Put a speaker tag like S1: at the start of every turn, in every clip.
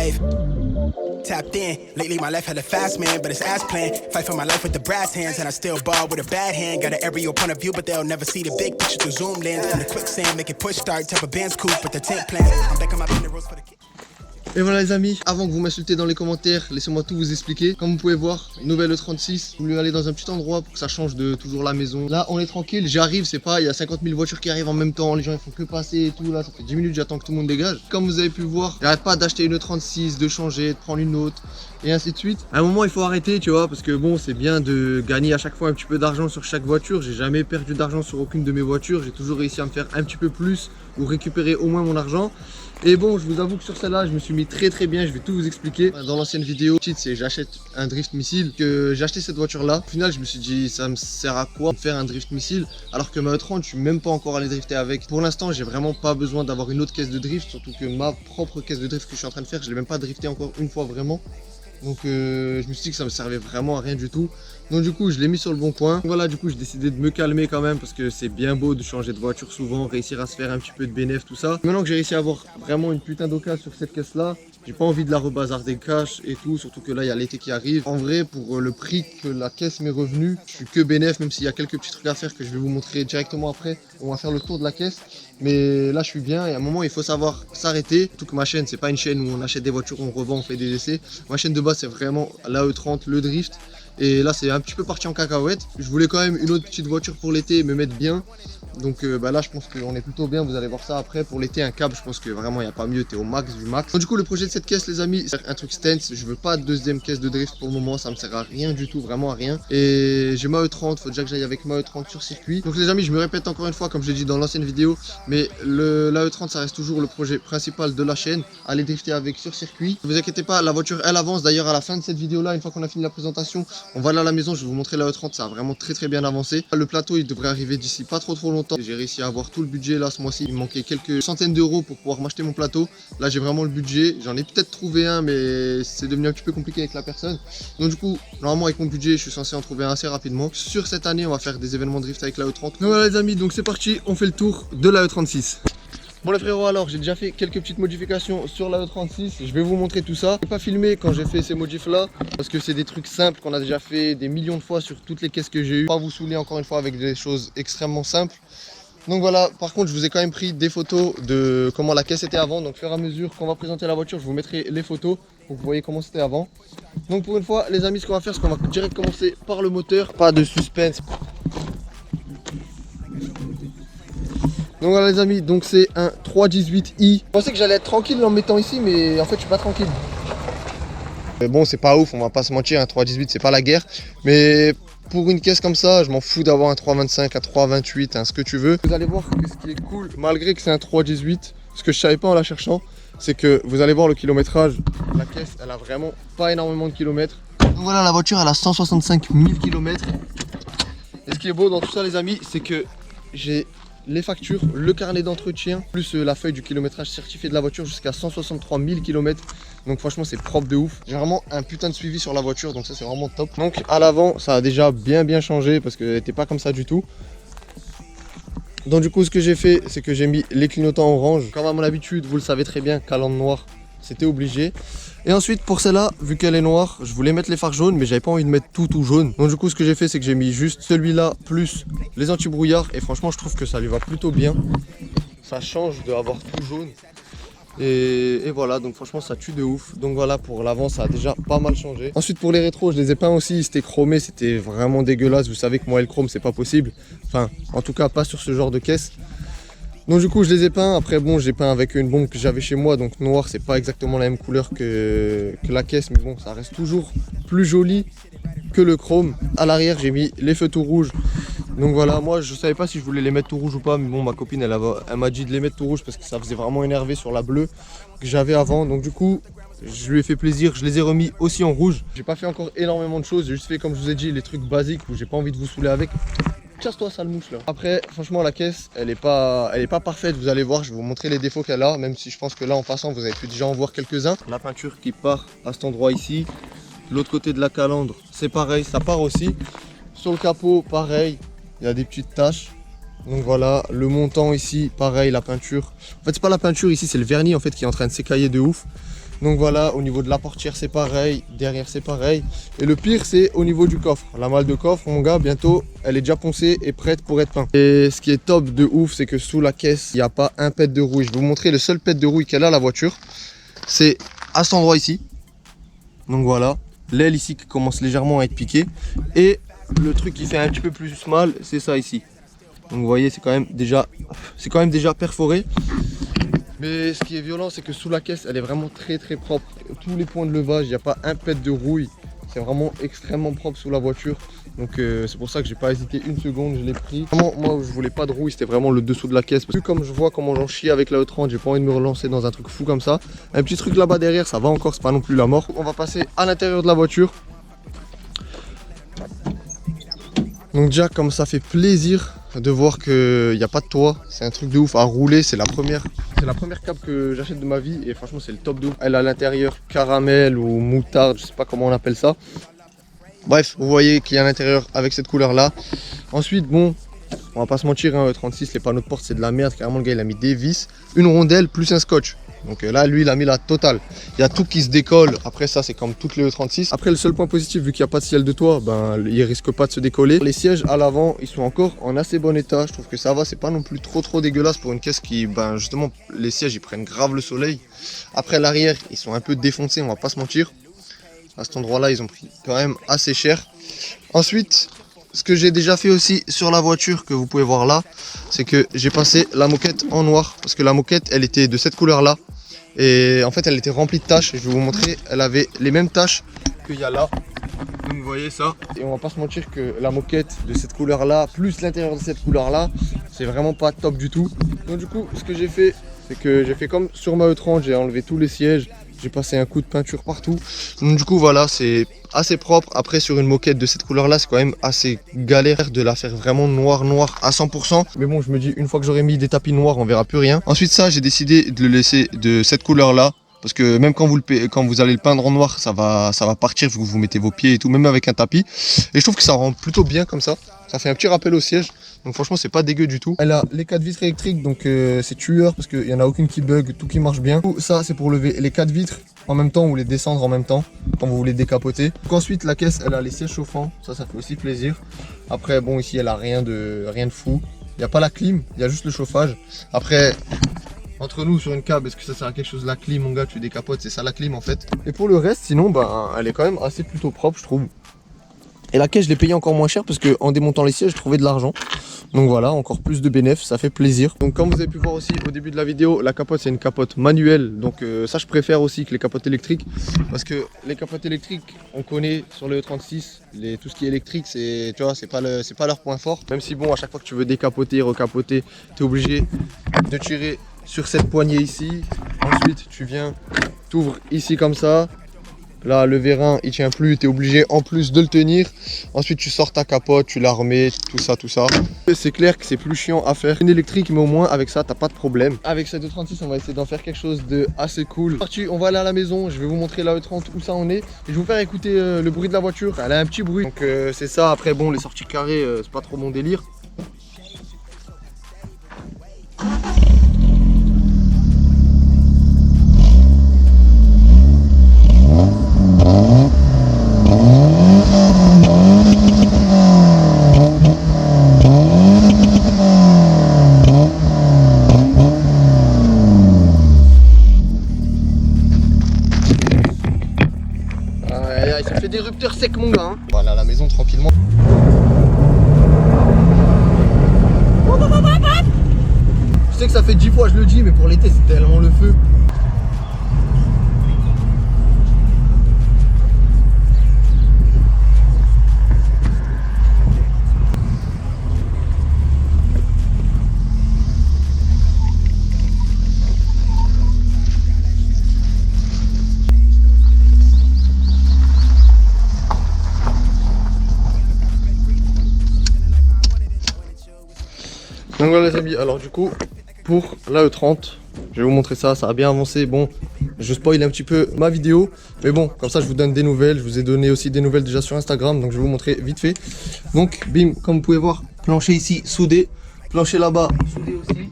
S1: wave. Tapped in, lately my life had a fast man, but it's ass plan. Fight for my life with the brass hands, and I still ball with a bad hand. Got an aerial point of view, but they'll never see the big picture through zoom lens. From the quicksand, make it push start, type of Benz coupe with the tent plan. I'm thinking my rules for the kids.
S2: Et voilà les amis, avant que vous m'insultez dans les commentaires, laissez-moi tout vous expliquer. Comme vous pouvez voir, nouvelle E36, je voulais aller dans un petit endroit pour que ça change de toujours la maison. Là on est tranquille, j'arrive, c'est pas, il y a 50 000 voitures qui arrivent en même temps, les gens ils font que passer et tout, là ça fait 10 minutes j'attends que tout le monde dégage. Comme vous avez pu voir, j'arrête pas d'acheter une E36, de changer, de prendre une autre et ainsi de suite. À un moment il faut arrêter tu vois, parce que bon c'est bien de gagner à chaque fois un petit peu d'argent sur chaque voiture. J'ai jamais perdu d'argent sur aucune de mes voitures, j'ai toujours réussi à me faire un petit peu plus ou récupérer au moins mon argent. Et bon, je vous avoue que sur celle-là, je me suis mis très bien, je vais tout vous expliquer. Dans l'ancienne vidéo, c'est j'achète un drift missile, que j'ai acheté cette voiture-là. Au final, je me suis dit, ça me sert à quoi de faire un drift missile alors que ma E30, je suis même pas encore allé drifter avec. Pour l'instant, j'ai vraiment pas besoin d'avoir une autre caisse de drift, surtout que ma propre caisse de drift que je suis en train de faire, je l'ai même pas drifté encore une fois vraiment. Donc je me suis dit que ça me servait vraiment à rien du tout. Donc du coup je l'ai mis sur le bon coin. Voilà, du coup j'ai décidé de me calmer quand même parce que c'est bien beau de changer de voiture souvent, réussir à se faire un petit peu de bénéfice, tout ça. Maintenant que j'ai réussi à avoir vraiment une putain d'occasion sur cette caisse là, j'ai pas envie de la rebazarder cash et tout, surtout que là il y a l'été qui arrive. En vrai, pour le prix que la caisse m'est revenue, je suis que bénéfice, même s'il y a quelques petits trucs à faire que je vais vous montrer directement après. On va faire le tour de la caisse. Mais là je suis bien et à un moment il faut savoir s'arrêter. Tout que ma chaîne c'est pas une chaîne où on achète des voitures, on revend, on fait des essais. Ma chaîne de base c'est vraiment la E30, le drift. Et là c'est un petit peu parti en cacahuète. Je voulais quand même une autre petite voiture pour l'été et me mettre bien. Donc là je pense qu'on est plutôt bien, vous allez voir ça après. Pour l'été un câble, je pense que vraiment il n'y a pas mieux, t'es au max du max. Donc du coup le projet de cette caisse les amis, c'est un truc stance. Je veux pas de deuxième caisse de drift pour le moment, ça me sert à rien du tout, vraiment à rien. Et j'ai ma E30, faut déjà que j'aille avec ma E30 sur circuit. Donc les amis je me répète encore une fois comme je l'ai dit dans l'ancienne vidéo, mais la E30 ça reste toujours le projet principal de la chaîne, aller drifter avec sur circuit. Ne vous inquiétez pas, la voiture elle avance, d'ailleurs à la fin de cette vidéo là, une fois qu'on a fini la présentation, on va aller à la maison, je vais vous montrer la E30, ça a vraiment très bien avancé. Le plateau il devrait arriver d'ici pas trop longtemps. J'ai réussi à avoir tout le budget là ce mois-ci, il me manquait quelques centaines d'euros pour pouvoir m'acheter mon plateau. Là j'ai vraiment le budget, j'en ai peut-être trouvé un mais c'est devenu un petit peu compliqué avec la personne. Donc du coup normalement avec mon budget je suis censé en trouver un assez rapidement. Sur cette année on va faire des événements de drift avec la E30. Donc voilà les amis, donc c'est parti, on fait le tour de la E36. Bon les frérots, alors j'ai déjà fait quelques petites modifications sur la E36, je vais vous montrer tout ça. Je n'ai pas filmé quand j'ai fait ces modifs là parce que c'est des trucs simples qu'on a déjà fait des millions de fois sur toutes les caisses que j'ai eues. Pas vous saouler encore une fois avec des choses extrêmement simples. Donc voilà, par contre je vous ai quand même pris des photos de comment la caisse était avant. Donc au fur et à mesure qu'on va présenter la voiture, je vous mettrai les photos pour que vous voyez comment c'était avant. Donc pour une fois les amis, ce qu'on va faire, c'est qu'on va direct commencer par le moteur. Pas de suspense. Donc voilà les amis, donc c'est un 318i. Je pensais que j'allais être tranquille en me mettant ici, mais en fait je suis pas tranquille. Mais bon c'est pas ouf, on va pas se mentir, un 318 c'est pas la guerre. Mais pour une caisse comme ça, je m'en fous d'avoir un 325, un 328, ce que tu veux. Vous allez voir que ce qui est cool, malgré que c'est un 318, ce que je savais pas en la cherchant, c'est que vous allez voir le kilométrage. La caisse elle a vraiment pas énormément de kilomètres. Donc voilà, la voiture elle a 165 000 km. Et ce qui est beau dans tout ça les amis, c'est que j'ai les factures, le carnet d'entretien, plus la feuille du kilométrage certifié de la voiture jusqu'à 163 000 km. Donc franchement c'est propre de ouf. J'ai vraiment un putain de suivi sur la voiture, donc ça c'est vraiment top. Donc à l'avant ça a déjà bien changé parce qu'elle n'était pas comme ça du tout. Donc du coup ce que j'ai fait, c'est que j'ai mis les clignotants orange. Comme à mon habitude, vous le savez très bien, calandre noire, c'était obligé. Et ensuite pour celle-là, vu qu'elle est noire, je voulais mettre les phares jaunes mais j'avais pas envie de mettre tout jaune. Donc du coup ce que j'ai fait, c'est que j'ai mis juste celui-là plus les anti-brouillards. Et franchement je trouve que ça lui va plutôt bien. Ça change d'avoir tout jaune. Et voilà, donc franchement ça tue de ouf. Donc voilà, pour l'avant ça a déjà pas mal changé. Ensuite pour les rétros, je les ai peints aussi, c'était chromé, c'était vraiment dégueulasse. Vous savez que moi et le chrome c'est pas possible. Enfin en tout cas pas sur ce genre de caisse. Donc du coup je les ai peints, après bon j'ai peint avec une bombe que j'avais chez moi, donc noir, c'est pas exactement la même couleur que la caisse, mais bon ça reste toujours plus joli que le chrome. À l'arrière j'ai mis les feux tout rouges. Donc voilà, moi je savais pas si je voulais les mettre tout rouge ou pas, mais bon ma copine elle m'a dit de les mettre tout rouge parce que ça faisait vraiment énerver sur la bleue que j'avais avant. Donc du coup je lui ai fait plaisir, je les ai remis aussi en rouge. J'ai pas fait encore énormément de choses, j'ai juste fait comme je vous ai dit les trucs basiques où j'ai pas envie de vous saouler avec. Casse-toi sale mouche là. Après franchement la caisse elle est pas parfaite, vous allez voir, je vais vous montrer les défauts qu'elle a, même si je pense que là en passant vous avez pu déjà en voir quelques-uns. La peinture qui part à cet endroit ici, l'autre côté de la calandre c'est pareil, ça part aussi. Sur le capot pareil, il y a des petites taches. Donc voilà, le montant ici pareil, la peinture. En fait c'est pas la peinture ici, c'est le vernis en fait qui est en train de s'écailler de ouf. Donc voilà, au niveau de la portière c'est pareil, derrière c'est pareil. Et le pire c'est au niveau du coffre. La malle de coffre, mon gars, bientôt elle est déjà poncée et prête pour être peinte. Et ce qui est top de ouf, c'est que sous la caisse, il n'y a pas un pet de rouille. Je vais vous montrer le seul pet de rouille qu'elle a la voiture. C'est à cet endroit ici. Donc voilà, l'aile ici qui commence légèrement à être piquée. Et le truc qui fait un petit peu plus mal, c'est ça ici. Donc vous voyez, c'est quand même déjà perforé. Mais ce qui est violent, c'est que sous la caisse, elle est vraiment très très propre. Tous les points de levage, il n'y a pas un pet de rouille. C'est vraiment extrêmement propre sous la voiture. Donc c'est pour ça que j'ai pas hésité une seconde, je l'ai pris. Vraiment, moi je voulais pas de rouille, c'était vraiment le dessous de la caisse. Parce que comme je vois comment j'en chie avec la E30, j'ai pas envie de me relancer dans un truc fou comme ça. Un petit truc là-bas derrière, ça va encore, c'est pas non plus la mort. On va passer à l'intérieur de la voiture. Donc déjà, comme ça fait plaisir de voir qu'il n'y a pas de toit, c'est un truc de ouf à rouler, c'est la première cape que j'achète de ma vie et franchement c'est le top de ouf. Elle a à l'intérieur caramel ou moutarde, je sais pas comment on appelle ça. Bref, vous voyez qu'il y a à l'intérieur avec cette couleur là. Ensuite, bon, on va pas se mentir, hein, 36, les panneaux de porte c'est de la merde, carrément le gars il a mis des vis, une rondelle plus un scotch. Donc là, lui, il a mis la totale. Il y a tout qui se décolle. Après ça, c'est comme toutes les E36. Après, le seul point positif, vu qu'il n'y a pas de ciel de toit, ben, il risque pas de se décoller. Les sièges à l'avant, ils sont encore en assez bon état. Je trouve que ça va. C'est pas non plus trop dégueulasse pour une caisse qui, ben, justement, les sièges, ils prennent grave le soleil. Après, l'arrière, ils sont un peu défoncés, on va pas se mentir. À cet endroit-là, ils ont pris quand même assez cher. Ensuite, ce que j'ai déjà fait aussi sur la voiture, que vous pouvez voir là, c'est que j'ai passé la moquette en noir. Parce que la moquette, elle était de cette couleur-là. Et en fait elle était remplie de taches, et je vais vous montrer, elle avait les mêmes taches qu'il y a là. Donc vous voyez ça. Et on va pas se mentir que la moquette de cette couleur là, plus l'intérieur de cette couleur là, c'est vraiment pas top du tout. Donc du coup ce que j'ai fait, c'est que j'ai fait comme sur ma E30, j'ai enlevé tous les sièges. J'ai passé un coup de peinture partout. Donc du coup voilà, c'est assez propre. Après sur une moquette de cette couleur là, c'est quand même assez galère de la faire vraiment noir à 100%. Mais bon, je me dis une fois que j'aurai mis des tapis noirs, on verra plus rien. Ensuite ça, j'ai décidé de le laisser de cette couleur là. Parce que même quand vous allez le peindre en noir, ça va partir vu que vous mettez vos pieds et tout, même avec un tapis. Et je trouve que ça rend plutôt bien comme ça. Ça fait un petit rappel au siège. Donc franchement, c'est pas dégueu du tout. Elle a les 4 vitres électriques, donc c'est tueur parce qu'il n'y en a aucune qui bug, tout qui marche bien. Ça, c'est pour lever les 4 vitres en même temps ou les descendre en même temps quand vous voulez décapoter. Donc ensuite, la caisse, elle a les sièges chauffants. Ça fait aussi plaisir. Après, bon, ici, elle a rien de fou. Il n'y a pas la clim, il y a juste le chauffage. Après, entre nous sur une cab, est-ce que ça sert à quelque chose la clim, mon gars? Tu décapotes, c'est ça la clim en fait. Et pour le reste, sinon, ben, elle est quand même assez plutôt propre, je trouve. Et la caisse, je l'ai payé encore moins cher parce qu'en démontant les sièges, je trouvais de l'argent. Donc voilà, encore plus de bénéfices, ça fait plaisir. Donc comme vous avez pu voir aussi au début de la vidéo, la capote c'est une capote manuelle. Donc ça je préfère aussi que les capotes électriques. Parce que les capotes électriques, on connaît sur le E36, tout ce qui est électrique, c'est, tu vois, c'est pas leur point fort. Même si bon, à chaque fois que tu veux décapoter, recapoter, tu es obligé de tirer sur cette poignée ici. Ensuite tu viens, t'ouvres ici comme ça. Là, le vérin, il tient plus, tu es obligé en plus de le tenir. Ensuite, tu sors ta capote, tu la remets, tout ça. C'est clair que c'est plus chiant à faire une électrique, mais au moins, avec ça, t'as pas de problème. Avec cette E36, on va essayer d'en faire quelque chose de assez cool. Parti, on va aller à la maison, je vais vous montrer la E30 où ça en est. Et je vais vous faire écouter le bruit de la voiture. Elle a un petit bruit. Donc, c'est ça. Après, bon, les sorties carrées, c'est pas trop mon délire. Ça fait des rupteurs secs mon gars hein. Voilà à la maison tranquillement. Je sais que ça fait 10 fois je le dis, mais pour l'été c'est tellement le feu. Donc voilà les amis, alors du coup pour la E30, je vais vous montrer ça, ça a bien avancé. Bon, je spoil un petit peu ma vidéo, mais bon, comme ça je vous donne des nouvelles. Je vous ai donné aussi des nouvelles déjà sur Instagram, donc je vais vous montrer vite fait. Donc bim, comme vous pouvez voir, plancher ici soudé, plancher là-bas soudé aussi.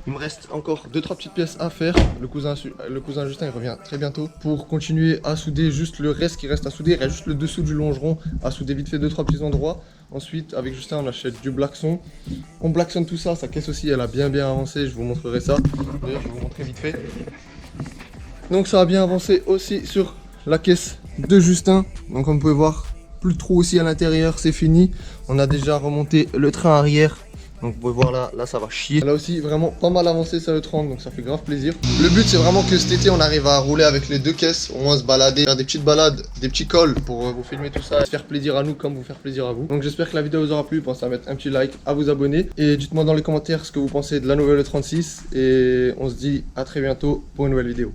S2: Il me reste encore 2-3 petites pièces à faire. Le cousin Justin il revient très bientôt pour continuer à souder juste le reste qui reste à souder. Il reste juste le dessous du longeron à souder vite fait 2-3 petits endroits. Ensuite avec Justin on achète du blackson. On blacksonne tout ça, sa caisse aussi elle a bien avancé, je vous montrerai ça. D'ailleurs je vais vous montrer vite fait. Donc ça a bien avancé aussi sur la caisse de Justin. Donc comme vous pouvez voir, plus de trous aussi à l'intérieur, c'est fini. On a déjà remonté le train arrière. Donc vous pouvez voir là ça va chier. Là aussi vraiment pas mal avancé ça le 30, donc ça fait grave plaisir. Le but c'est vraiment que cet été on arrive à rouler avec les deux caisses, au moins se balader, faire des petites balades, des petits calls pour vous filmer tout ça, se faire plaisir à nous comme vous faire plaisir à vous. Donc j'espère que la vidéo vous aura plu, pensez à mettre un petit like, à vous abonner et dites-moi dans les commentaires ce que vous pensez de la nouvelle E36 et on se dit à très bientôt pour une nouvelle vidéo.